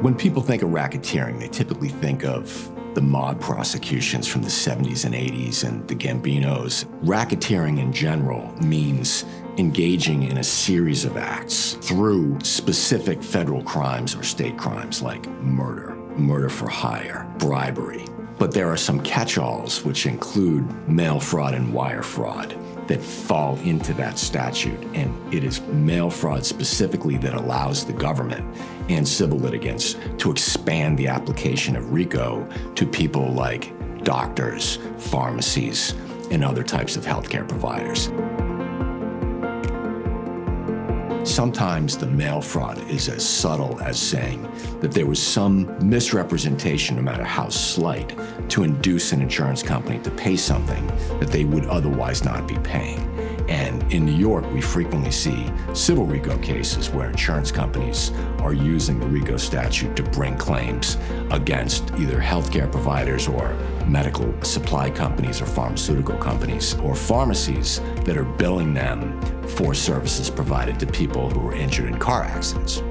When people think of racketeering, they typically think of the mob prosecutions from the 70s and 80s and the Gambinos. Racketeering in general means engaging in a series of acts through specific federal crimes or state crimes like murder, murder for hire, bribery. But there are some catch-alls which include mail fraud and wire fraud that fall into that statute. And it is mail fraud specifically that allows the government and civil litigants to expand the application of RICO to people like doctors, pharmacies, and other types of healthcare providers. Sometimes the mail fraud is as subtle as saying that there was some misrepresentation, no matter how slight, to induce an insurance company to pay something that they would otherwise not be paying. And in New York, we frequently see civil RICO cases where insurance companies are using the RICO statute to bring claims against either healthcare providers or medical supply companies or pharmaceutical companies or pharmacies that are billing them for services provided to people who were injured in car accidents.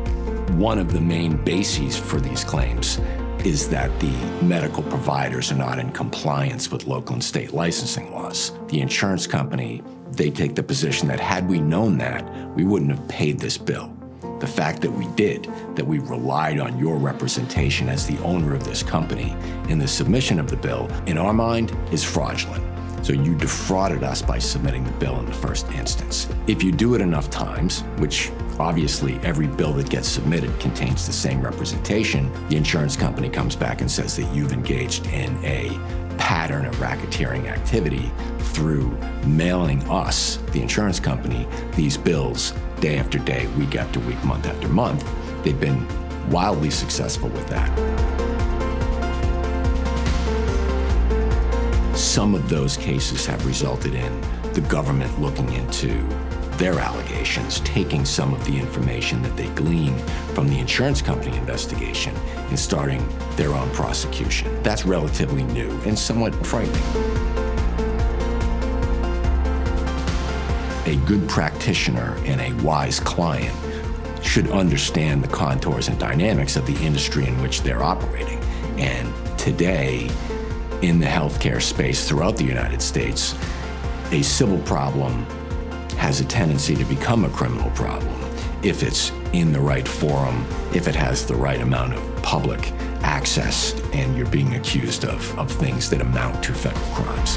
One of the main bases for these claims is that the medical providers are not in compliance with local and state licensing laws. The insurance company, they take the position that had we known that, we wouldn't have paid this bill. The fact that we did, that we relied on your representation as the owner of this company in the submission of the bill, in our mind, is fraudulent. So you defrauded us by submitting the bill in the first instance. If you do it enough times, which obviously every bill that gets submitted contains the same representation, the insurance company comes back and says that you've engaged in a pattern of racketeering activity through mailing us, the insurance company, these bills day after day, week after week, month after month. They've been wildly successful with that. Some of those cases have resulted in the government looking into their allegations, taking some of the information that they glean from the insurance company investigation and starting their own prosecution. That's relatively new and somewhat frightening. A good practitioner and a wise client should understand the contours and dynamics of the industry in which they're operating. And today, in the healthcare space throughout the United States, a civil problem has a tendency to become a criminal problem if it's in the right forum, if it has the right amount of public access, and you're being accused of things that amount to federal crimes.